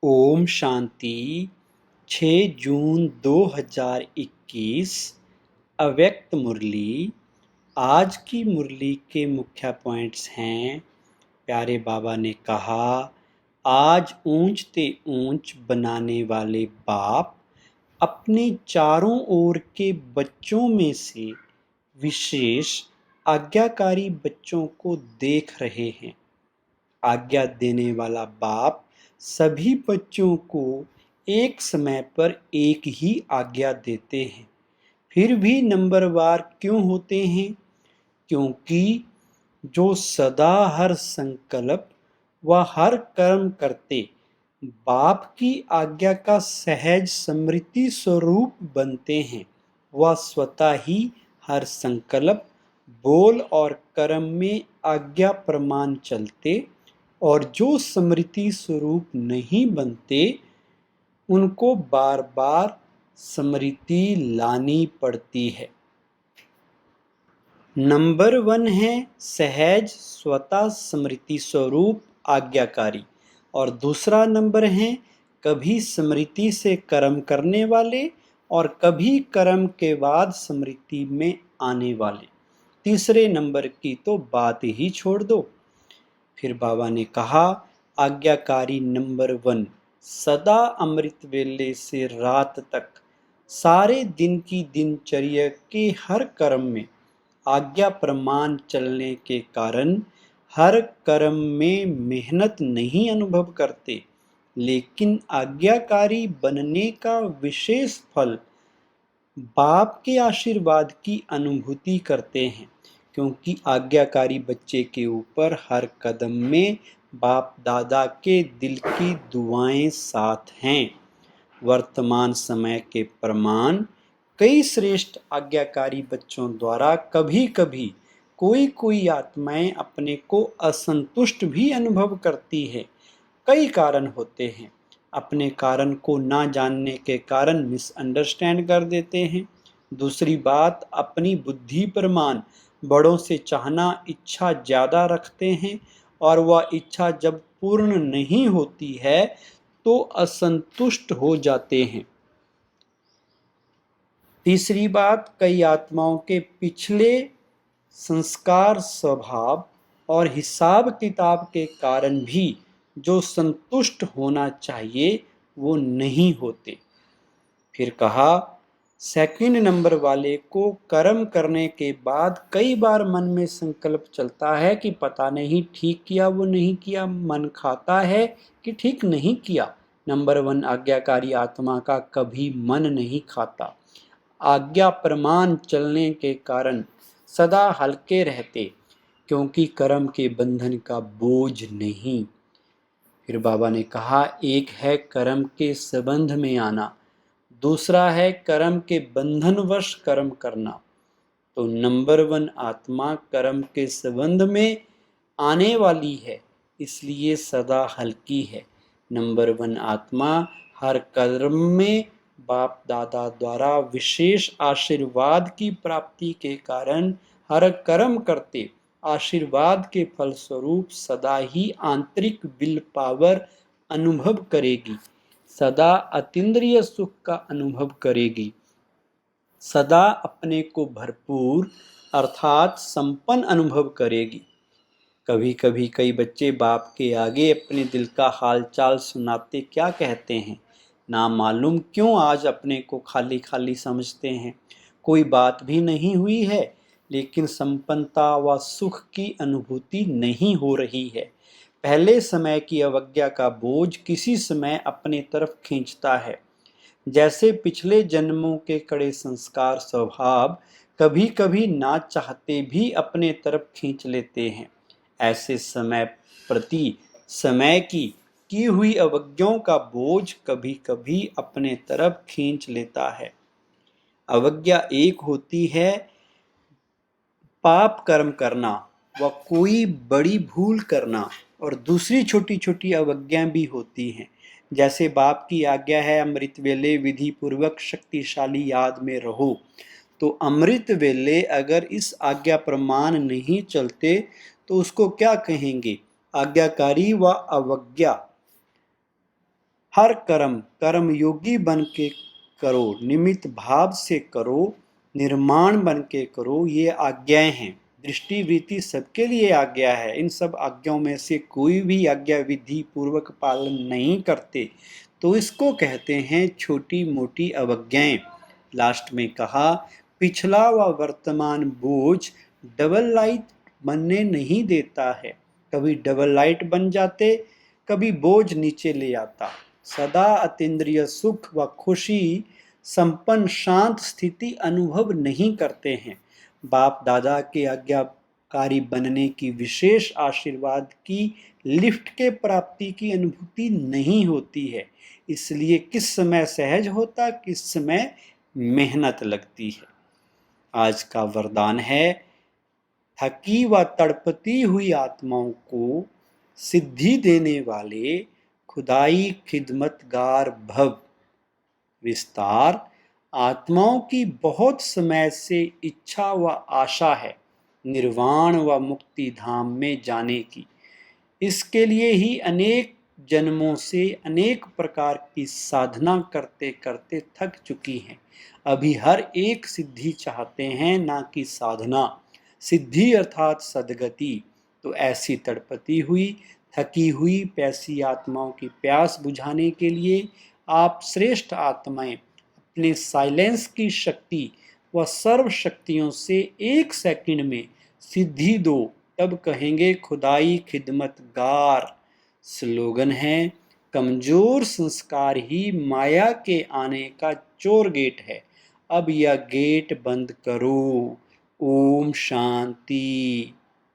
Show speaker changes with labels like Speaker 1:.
Speaker 1: ओम शांति। 6 जून 2021 अव्यक्त मुरली। आज की मुरली के मुख्य पॉइंट्स हैं। प्यारे बाबा ने कहा, आज ऊंच ते ऊंच बनाने वाले बाप अपने चारों ओर के बच्चों में से विशेष आज्ञाकारी बच्चों को देख रहे हैं। आज्ञा देने वाला बाप सभी बच्चों को एक समय पर एक ही आज्ञा देते हैं। फिर भी नंबरवार क्यों होते हैं? क्योंकि जो सदा हर संकल्प व हर कर्म करते बाप की आज्ञा का सहज स्मृति स्वरूप बनते हैं, वह स्वतः ही हर संकल्प, बोल और कर्म में आज्ञा प्रमाण चलते, और जो स्मृति स्वरूप नहीं बनते उनको बार बार स्मृति लानी पड़ती है। नंबर 1 है सहज स्वतः स्मृति स्वरूप आज्ञाकारी, और दूसरा नंबर है कभी स्मृति से कर्म करने वाले और कभी कर्म के बाद स्मृति में आने वाले। तीसरे नंबर की तो बात ही छोड़ दो। फिर बाबा ने कहा, आज्ञाकारी नंबर 1 सदा अमृत वेले से रात तक सारे दिन की दिनचर्या के हर कर्म में आज्ञा प्रमाण चलने के कारण हर कर्म में मेहनत नहीं अनुभव करते, लेकिन आज्ञाकारी बनने का विशेष फल बाप के आशीर्वाद की अनुभूति करते हैं, क्योंकि आज्ञाकारी बच्चे के ऊपर हर कदम में बाप दादा के दिल की दुआएं साथ हैं। वर्तमान समय के प्रमाण कई श्रेष्ठ आज्ञाकारी बच्चों द्वारा कभी कभी कोई आत्माएं अपने को असंतुष्ट भी अनुभव करती है। कई कारण होते हैं। अपने कारण को ना जानने के कारण मिसअंडरस्टैंड कर देते हैं। दूसरी बात, अपनी बुद्धि प्रमाण बड़ों से चाहना इच्छा ज़्यादा रखते हैं, और वह इच्छा जब पूर्ण नहीं होती है तो असंतुष्ट हो जाते हैं। तीसरी बात, कई आत्माओं के पिछले संस्कार, स्वभाव और हिसाब किताब के कारण भी जो संतुष्ट होना चाहिए वो नहीं होते। फिर कहा, सेकंड नंबर वाले को कर्म करने के बाद कई बार मन में संकल्प चलता है कि पता नहीं ठीक किया वो नहीं किया, मन खाता है कि ठीक नहीं किया। नंबर 1 आज्ञाकारी आत्मा का कभी मन नहीं खाता। आज्ञा प्रमाण चलने के कारण सदा हल्के रहते, क्योंकि कर्म के बंधन का बोझ नहीं। फिर बाबा ने कहा, एक है कर्म के संबंध में आना, दूसरा है कर्म के बंधनवश कर्म करना। तो नंबर 1 आत्मा कर्म के संबंध में आने वाली है, इसलिए सदा हल्की है। नंबर 1 आत्मा हर कर्म में बाप दादा द्वारा विशेष आशीर्वाद की प्राप्ति के कारण हर कर्म करते आशीर्वाद के फलस्वरूप सदा ही आंतरिक विल पावर अनुभव करेगी, सदा अतीन्द्रिय सुख का अनुभव करेगी, सदा अपने को भरपूर अर्थात संपन्न अनुभव करेगी। कभी कभी कई बच्चे बाप के आगे अपने दिल का हालचाल सुनाते क्या कहते हैं, ना मालूम क्यों आज अपने को खाली खाली समझते हैं। कोई बात भी नहीं हुई है, लेकिन संपन्नता व सुख की अनुभूति नहीं हो रही है। पहले समय की अवज्ञा का बोझ किसी समय अपने तरफ खींचता है। जैसे पिछले जन्मों के कड़े संस्कार स्वभाव कभी कभी ना चाहते भी अपने तरफ खींच लेते हैं। ऐसे समय प्रति समय की हुई अवज्ञाओं का बोझ कभी कभी अपने तरफ खींच लेता है। अवज्ञा एक होती है पाप कर्म करना व कोई बड़ी भूल करना, और दूसरी छोटी छोटी अवज्ञाएं भी होती हैं। जैसे बाप की आज्ञा है अमृत वेले विधि पूर्वक शक्तिशाली याद में रहो, तो अमृत वेले अगर इस आज्ञा प्रमाण नहीं चलते तो उसको क्या कहेंगे? आज्ञाकारी व अवज्ञा। हर कर्म कर्मयोगी बन के करो, निमित्त भाव से करो, निर्माण बन के करो, ये आज्ञाएं हैं। दृष्टि वृत्ति सबके लिए आज्ञा है। इन सब आज्ञाओं में से कोई भी आज्ञा विधि पूर्वक पालन नहीं करते तो इसको कहते हैं छोटी मोटी अवज्ञाएं। लास्ट में कहा, पिछला व वर्तमान बोझ डबल लाइट बनने नहीं देता है। कभी डबल लाइट बन जाते, कभी बोझ नीचे ले आता। सदा अतीन्द्रिय सुख व खुशी संपन्न शांत स्थिति अनुभव नहीं करते हैं। बाप दादा के आज्ञाकारी बनने की विशेष आशीर्वाद की लिफ्ट के प्राप्ति की अनुभूति नहीं होती है। इसलिए किस समय सहज होता, किस समय मेहनत लगती है। आज का वरदान है, थकी व तड़पती हुई आत्माओं को सिद्धि देने वाले खुदाई खिदमतगार भव। विस्तार, आत्माओं की बहुत समय से इच्छा व आशा है निर्वाण व मुक्ति धाम में जाने की। इसके लिए ही अनेक जन्मों से अनेक प्रकार की साधना करते करते थक चुकी हैं। अभी हर एक सिद्धि चाहते हैं, ना कि साधना। सिद्धि अर्थात सद्गति। तो ऐसी तड़पती हुई थकी हुई प्यासी आत्माओं की प्यास बुझाने के लिए आप श्रेष्ठ आत्माएं अपने साइलेंस की शक्ति व सर्व शक्तियों से 1 सेकंड में सिद्धि दो, तब कहेंगे खुदाई खिदमतगार। स्लोगन है, कमजोर संस्कार ही माया के आने का चोर गेट है। अब यह गेट बंद करो। ओम शांति।